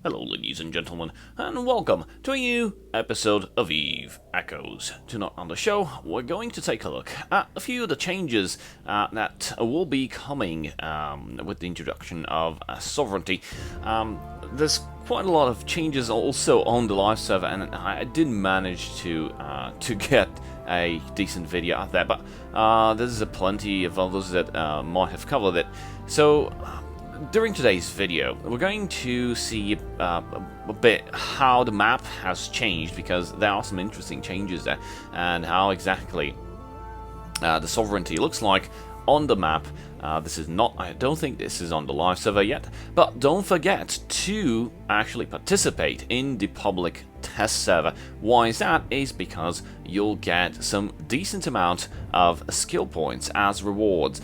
Hello, ladies and gentlemen, and welcome to a new episode of Eve Echoes. Tonight on the show, we're going to take a look at a few of the changes that will be coming with the introduction of sovereignty. There's quite a lot of changes also on the live server, and I did manage to get a decent video out there, but there's plenty of others that might have covered it. So during today's video, we're going to see a bit how the map has changed, because there are some interesting changes there, and how exactly the sovereignty looks like on the map. This is not, I don't think this is on the live server yet, but don't forget to actually participate in the public test server. Why is that? Is because you'll get some decent amount of skill points as rewards.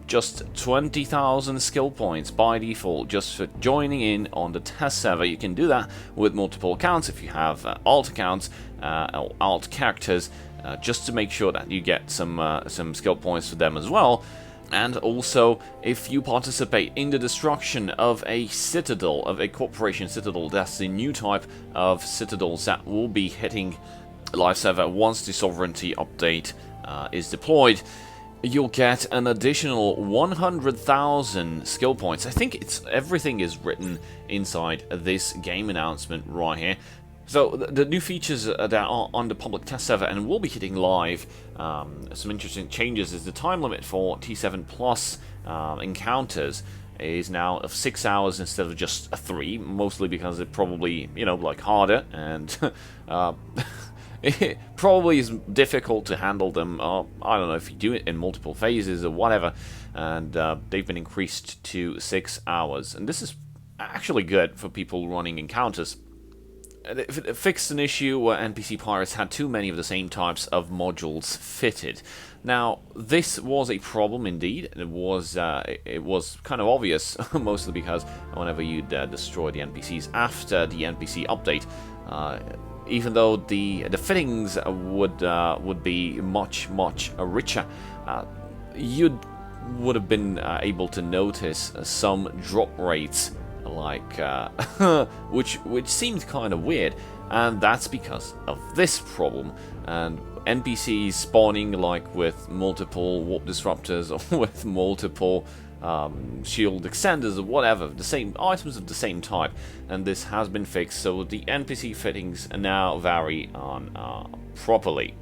Just 20,000 skill points by default just for joining in on the test server. You can do that with multiple accounts if you have alt accounts or alt characters, just to make sure that you get some skill points for them as well. And also, if you participate in the destruction of a Citadel, of a corporation Citadel, that's the new type of Citadels that will be hitting live server once the sovereignty update is deployed, you'll get an additional 100,000 skill points. I think everything is written inside this game announcement right here. So the new features that are on the public test server and will be hitting live, some interesting changes is the time limit for T7 Plus encounters is now of 6 hours instead of just 3, mostly because it probably, like harder, and it probably is difficult to handle them. I don't know if you do it in multiple phases or whatever, and they've been increased to 6 hours, and this is actually good for people running encounters. It fixed an issue where NPC pirates had too many of the same types of modules fitted. Now, this was a problem indeed. It was kind of obvious, mostly because whenever you'd destroy the NPCs after the NPC update, even though the fittings would be much richer, you would have been able to notice some drop rates, like which seemed kind of weird, and that's because of this problem. And NPCs spawning like with multiple warp disruptors or with multiple shield extenders or whatever, the same items of the same type, and this has been fixed, so the NPC fittings now vary on properly.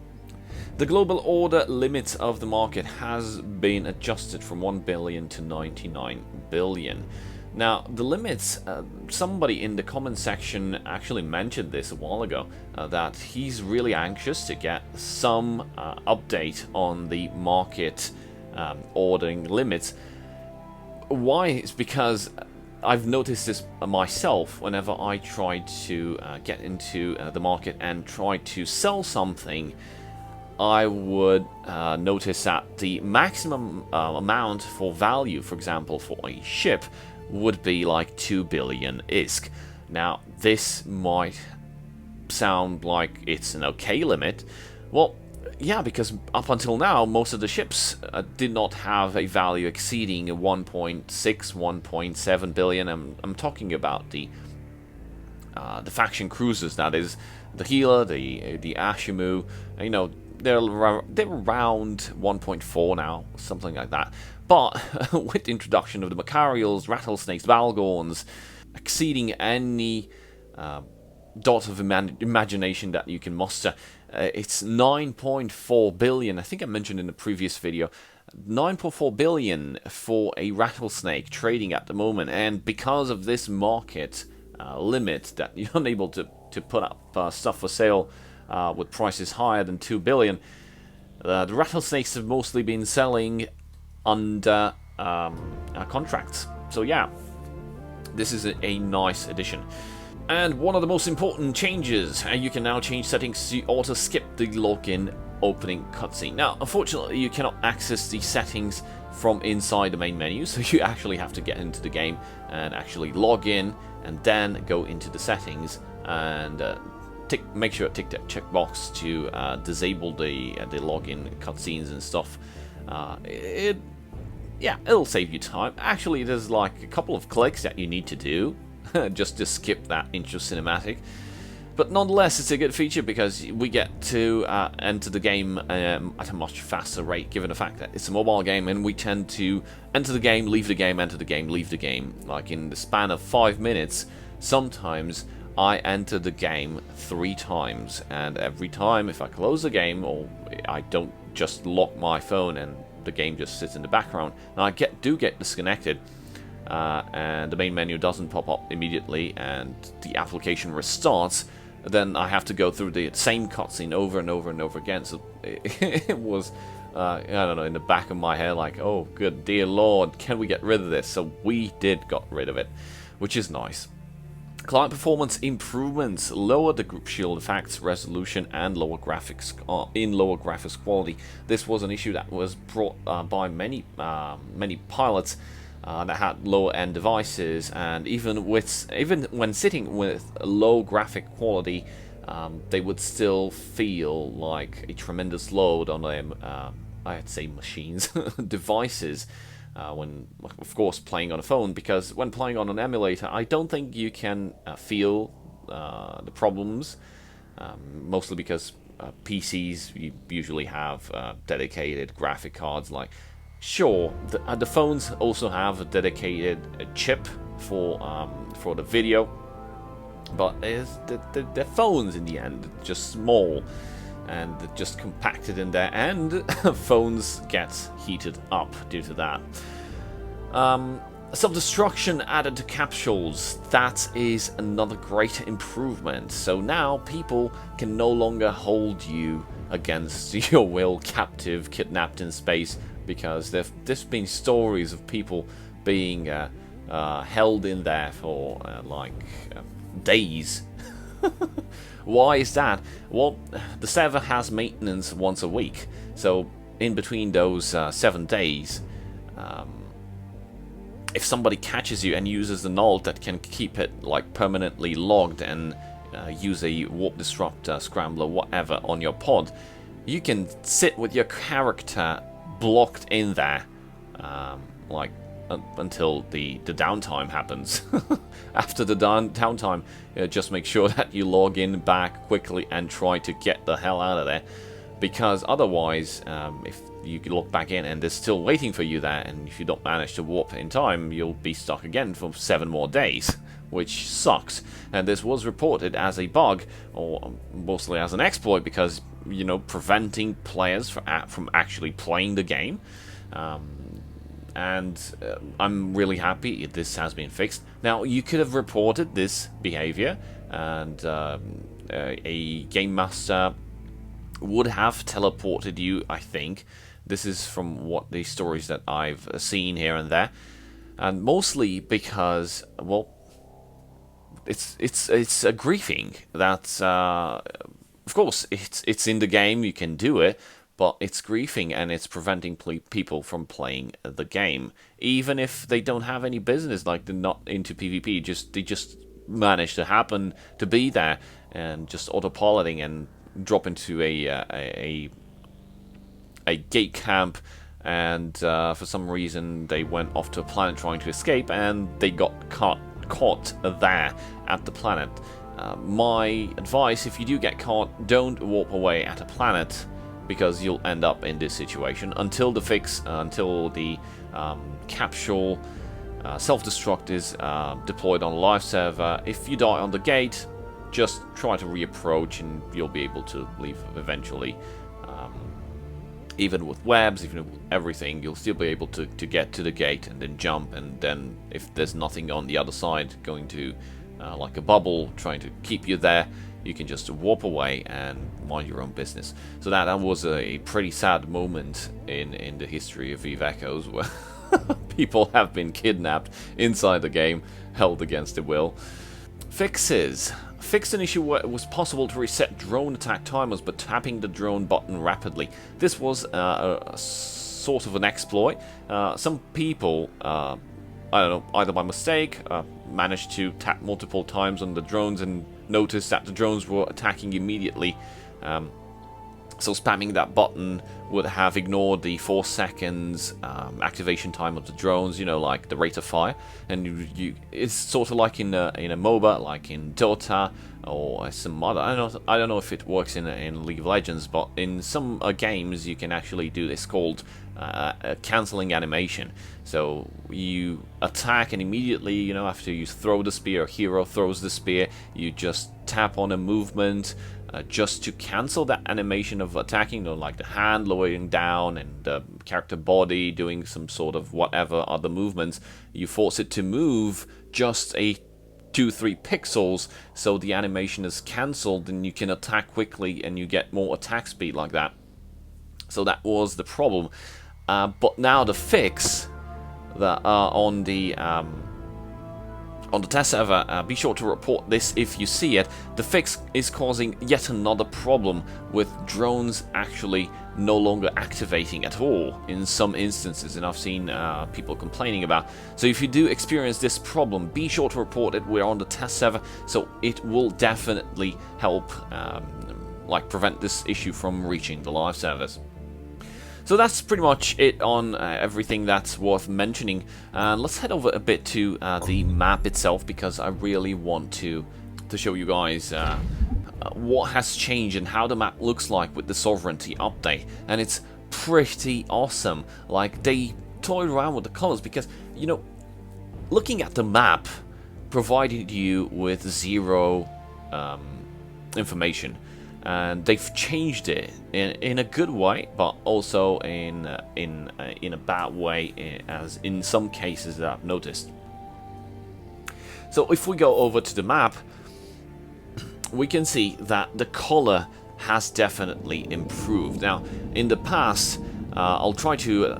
The global order limit of the market has been adjusted from 1 billion to 99 billion. Now, the limits, somebody in the comment section actually mentioned this a while ago, that he's really anxious to get some update on the market ordering limits. Why? It's because I've noticed this myself whenever I try to get into the market and try to sell something. I would notice that the maximum amount for value, for example, for a ship, would be like 2 billion ISK. Now, this might sound like it's an okay limit. Well, yeah, because up until now, most of the ships did not have a value exceeding 1.6, 1.7 billion. I'm talking about the faction cruisers, that is, the Healer, the Ashimu, they're around 1.4 now, something like that. But with the introduction of the Macarials, Rattlesnakes, Valgorns, exceeding any dot of imagination that you can muster, it's 9.4 billion. I think I mentioned in the previous video, 9.4 billion for a Rattlesnake trading at the moment. And because of this market limit that you're unable to put up stuff for sale with prices higher than 2 billion, the Rattlesnakes have mostly been selling under contracts. So yeah, this is a nice addition. And one of the most important changes, you can now change settings to auto skip the login opening cutscene. Now, unfortunately, you cannot access the settings from inside the main menu, so you actually have to get into the game and actually log in and then go into the settings and make sure to tick that checkbox to disable the login cutscenes and stuff. It'll save you time. Actually, there's like a couple of clicks that you need to do just to skip that intro cinematic. But nonetheless, it's a good feature because we get to enter the game at a much faster rate, given the fact that it's a mobile game, and we tend to enter the game, leave the game, enter the game, leave the game. Like in the span of 5 minutes, sometimes I enter the game 3 times, and every time if I close the game, or I don't just lock my phone and the game just sits in the background, and I do get disconnected, and the main menu doesn't pop up immediately, and the application restarts, then I have to go through the same cutscene over and over and over again. So it was, I don't know, in the back of my head, like, oh, good dear Lord, can we get rid of this? So we did got rid of it, which is nice. Client performance improvements, lower the group shield effects, resolution, and lower graphics quality. This was an issue that was brought by many pilots that had lower-end devices, and even when sitting with low graphic quality, they would still feel like a tremendous load on them. I'd say machines, devices. When, of course, playing on a phone, because when playing on an emulator, I don't think you can feel the problems, mostly because PCs usually have dedicated graphic cards. Like, sure, the phones also have a dedicated chip for the video, but the phones in the end are just small and just compacted in there, and phones get heated up due to that. Self-destruction added to capsules. That is another great improvement. So now people can no longer hold you against your will captive, kidnapped in space, because there's been stories of people being held in there for days. Why is that? Well, the server has maintenance once a week, so in between those 7 days, if somebody catches you and uses the null that can keep it like permanently logged and use a warp disruptor, scrambler, whatever on your pod, you can sit with your character blocked in there, until the downtime happens. After the downtime, just make sure that you log in back quickly and try to get the hell out of there, because otherwise, if you log back in and they're still waiting for you there, and if you don't manage to warp in time, you'll be stuck again for 7 more days, which sucks. And this was reported as a bug, or mostly as an exploit, because, you know, preventing players from actually playing the game. And I'm really happy this has been fixed. Now, you could have reported this behavior, and a game master would have teleported you, I think. This is from what the stories that I've seen here and there, and mostly because, well, it's a griefing that, of course, it's in the game, you can do it, but it's griefing and it's preventing people from playing the game, even if they don't have any business, like they're not into PvP. They just manage to happen to be there and just autopiloting and drop into a gate camp, and for some reason they went off to a planet trying to escape, and they got caught there at the planet. My advice, if you do get caught, don't warp away at a planet, because you'll end up in this situation until the fix, until the capsule self-destruct is deployed on a live server. If you die on the gate, just try to reapproach and you'll be able to leave eventually. Even with webs, even with everything, you'll still be able to get to the gate and then jump, and then if there's nothing on the other side going to, like a bubble, trying to keep you there, you can just warp away and mind your own business. So that was a pretty sad moment in the history of Eve Echoes, where people have been kidnapped inside the game, held against their will. Fixes. Fixed an issue where it was possible to reset drone attack timers by tapping the drone button rapidly. This was a sort of an exploit. Some people, I don't know, either by mistake, managed to tap multiple times on the drones and noticed that the drones were attacking immediately. So spamming that button would have ignored the 4 seconds activation time of the drones, you know, like the rate of fire. And it's sort of like in a MOBA, like in Dota or some other. I don't know if it works in League of Legends, but in some games you can actually do this called a cancelling animation. So you attack and immediately, you know, after you throw the spear, hero throws the spear, you just tap on a movement. Just to cancel that animation of attacking, you know, like the hand lowering down and the character body doing some sort of whatever other movements, you force it to move just a 2-3 pixels, so the animation is cancelled and you can attack quickly and you get more attack speed like that. So that was the problem. But now the fix that on the test server, be sure to report this if you see it. The fix is causing yet another problem with drones actually no longer activating at all in some instances, and I've seen people complaining about. So if you do experience this problem, be sure to report it. We're on the test server, so it will definitely help like prevent this issue from reaching the live servers. So that's pretty much it on everything that's worth mentioning. Let's head over a bit to the map itself, because I really want to show you guys what has changed and how the map looks like with the Sovereignty update. And it's pretty awesome. Like, they toyed around with the colors because, you know, looking at the map provided you with zero information. And they've changed it in a good way, but also in a bad way, as in some cases that I've noticed. So if we go over to the map, we can see that the color has definitely improved. Now, in the past, I'll try to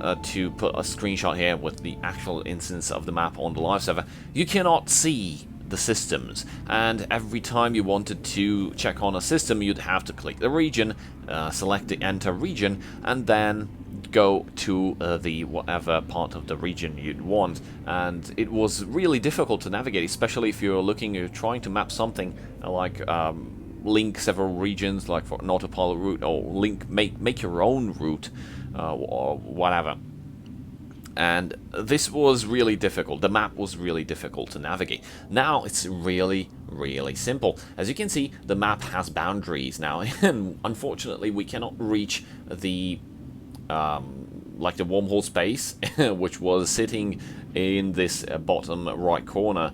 put a screenshot here with the actual instance of the map on the live server. You cannot see the systems, and every time you wanted to check on a system, you'd have to click the region, select the enter region, and then go to the whatever part of the region you'd want. And it was really difficult to navigate, especially if you're trying to map something like link several regions, like for an autopilot route, or make your own route, or whatever. And this was really difficult. The map was really difficult to navigate. Now it's really, really simple. As you can see, the map has boundaries now, and unfortunately we cannot reach the like the wormhole space, which was sitting in this bottom right corner,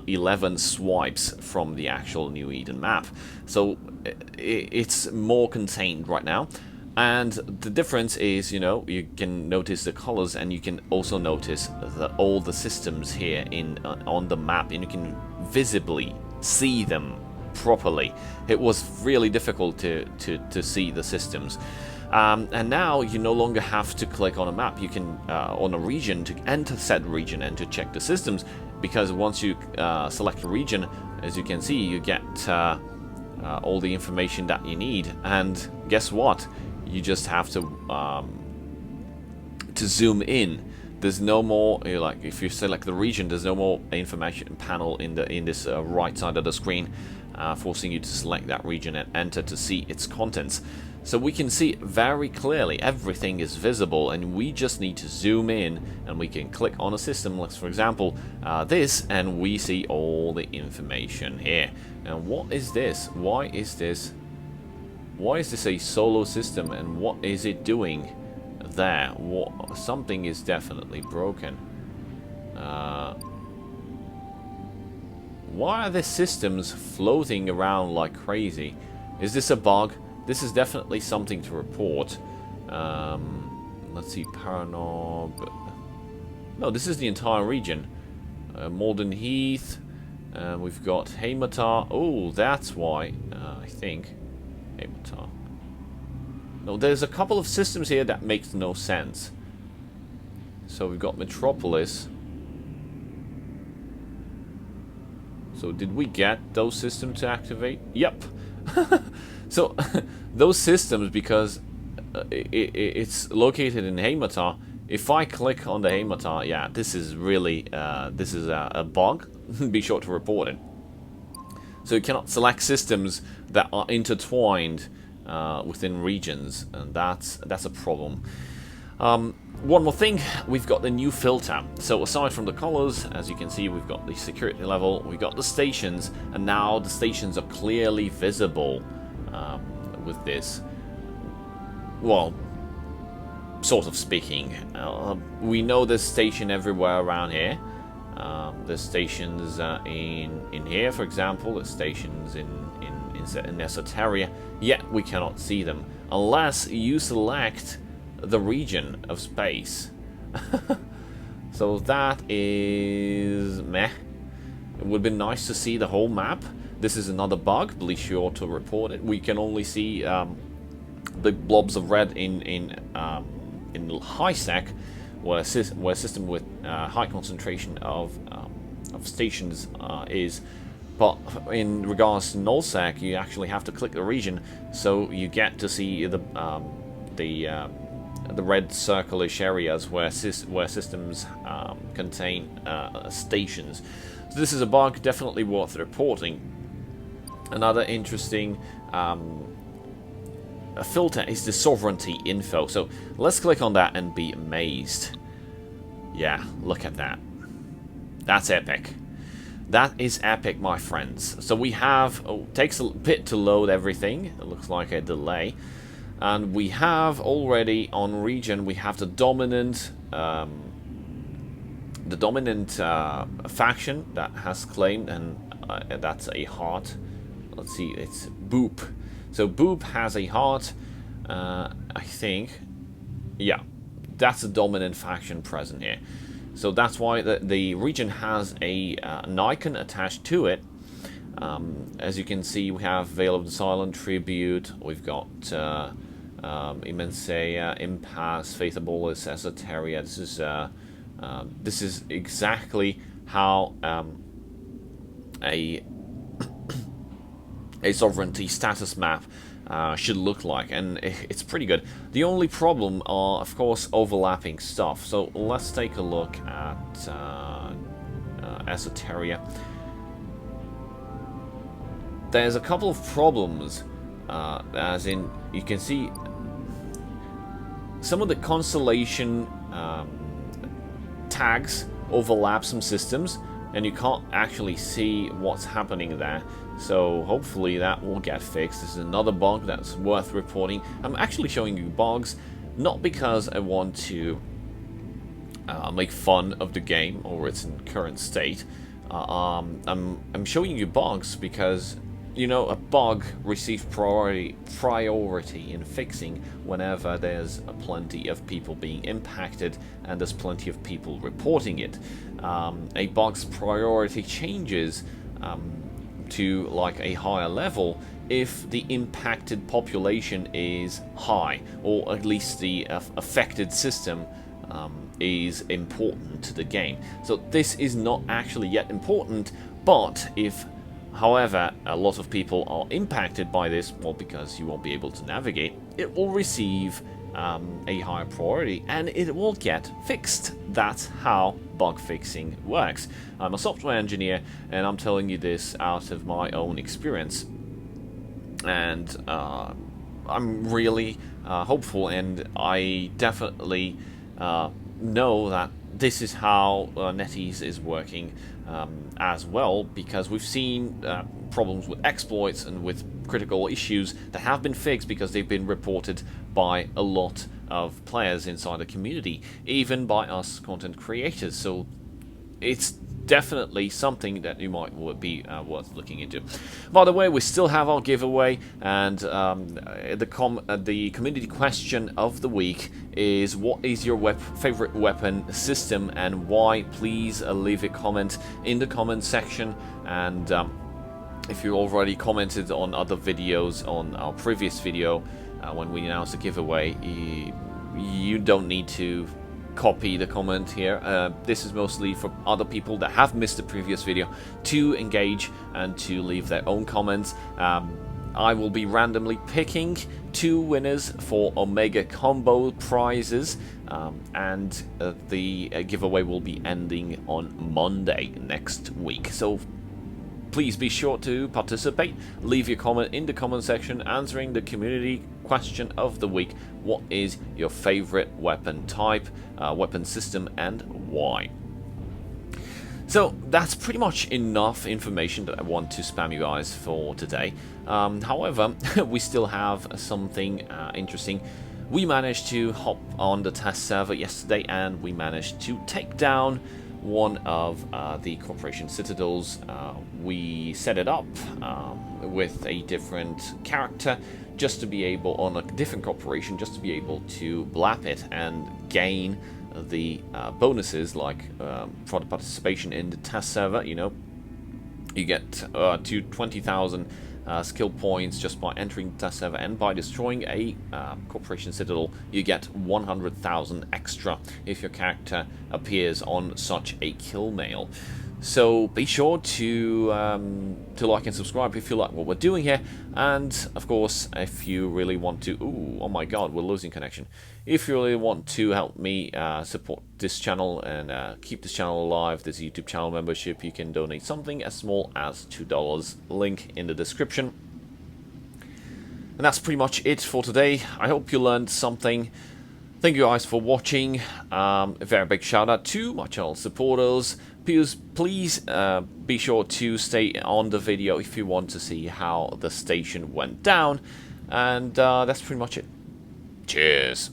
11 swipes from the actual New Eden map. So it's more contained right now. And the difference is, you know, you can notice the colors, and you can also notice all the systems here on the map, and you can visibly see them properly. It was really difficult to see the systems. And now you no longer have to click on a map. You can on a region to enter said region and to check the systems, because once you select a region, as you can see, you get all the information that you need. And guess what? You just have to zoom in. There's no more, you know, like if you select the region, there's no more information panel in this right side of the screen, forcing you to select that region and enter to see its contents. So we can see very clearly everything is visible, and we just need to zoom in, and we can click on a system, like for example this, and we see all the information here. And what is this? Why is this a solo system, and what is it doing there? Something is definitely broken. Why are the systems floating around like crazy? Is this a bug? This is definitely something to report. Let's see, Paranob. No, this is the entire region. Malden Heath. We've got Hamatar. Oh, that's why, I think. No, there's a couple of systems here that makes no sense. So we've got Metropolis. So did we get those systems to activate? Yep. So those systems, because it's located in Hamatar. If I click on the Hamatar, yeah, this is really a bug. Be sure to report it. So you cannot select systems that are intertwined within regions, and that's a problem. One more thing, we've got the new filter. So aside from the colors, as you can see, we've got the security level, we've got the stations, and now the stations are clearly visible with this. Well, sort of speaking. We know there's station everywhere around here. There's stations in here, for example. There's stations in Esoteria, yet we cannot see them unless you select the region of space. So that is meh. It would be nice to see the whole map. This is another bug. Be sure to report it. We can only see the blobs of red in high sec, where a system with high concentration of stations is. But in regards to nullsec, you actually have to click the region, so you get to see the red circle-ish areas where systems contain stations. So this is a bug definitely worth reporting. Another interesting filter is the sovereignty info. So let's click on that and be amazed. Yeah, look at that. That's epic. That is epic, my friends. So we have, takes a bit to load everything. It looks like a delay. And we have already on region, we have the dominant faction that has claimed, and that's a heart. Let's see, it's Boop. So Boop has a heart, I think. Yeah, that's a dominant faction present here. So that's why the region has an icon attached to it. As you can see, we have Veil of the Silent Tribute. We've got Immenseia, Impasse, Faith Abolis, Esoteria. This is exactly how a sovereignty status map should look like, and it's pretty good. The only problem are, of course, overlapping stuff. So let's take a look at Esoteria. There's a couple of problems, as in, you can see some of the constellation tags overlap some systems, and you can't actually see what's happening there. So hopefully that will get fixed. This is another bug that's worth reporting. I'm actually showing you bugs not because I want to make fun of the game or its current state. I'm showing you bugs because, you know, a bug receives priority in fixing whenever there's plenty of people being impacted and there's plenty of people reporting it. A bug's priority changes to like a higher level if the impacted population is high, or at least the affected system is important to the game. So this is not actually yet important, but if, however, a lot of people are impacted by this, well, because you won't be able to navigate, it will receive a higher priority and it will get fixed. That's how bug fixing works. I'm a software engineer and I'm telling you this out of my own experience, and I'm really hopeful, and I definitely know that this is how NetEase is working as well, because we've seen problems with exploits and with critical issues that have been fixed because they've been reported by a lot of players inside the community, even by us content creators. So it's definitely something that you might be worth looking into. By the way, we still have our giveaway, and the community question of the week is, what is your favorite weapon system and why? Please leave a comment in the comment section, and if you already commented on other videos, on our previous video when we announced the giveaway, you don't need to copy the comment here. This is mostly for other people that have missed the previous video to engage and to leave their own comments. I will be randomly picking 2 winners for Omega combo prizes, and the giveaway will be ending on Monday next week. So please be sure to participate. Leave your comment in the comment section answering the community question of the week. What is your favorite weapon type, weapon system, and why? So that's pretty much enough information that I want to spam you guys for today. However, we still have something interesting. We managed to hop on the test server yesterday, and we managed to take down one of the corporation Citadels. We set it up with a different character just to be able, on a different corporation, just to be able to blap it and gain the bonuses, like for the participation in the test server. You know, you get to 20,000 skill points just by entering the test server, and by destroying a corporation Citadel you get 100,000 extra if your character appears on such a kill mail. So be sure to like and subscribe if you like what we're doing here, and of course if you really want to, oh my god, we're losing connection. If you really want to help me support this channel and keep this channel alive, this YouTube channel membership, you can donate something as small as $2, link in the description. And that's pretty much it for today. I hope you learned something. Thank you guys for watching. A very big shout out to my channel supporters. Please be sure to stay on the video if you want to see how the station went down. And that's pretty much it. Cheers.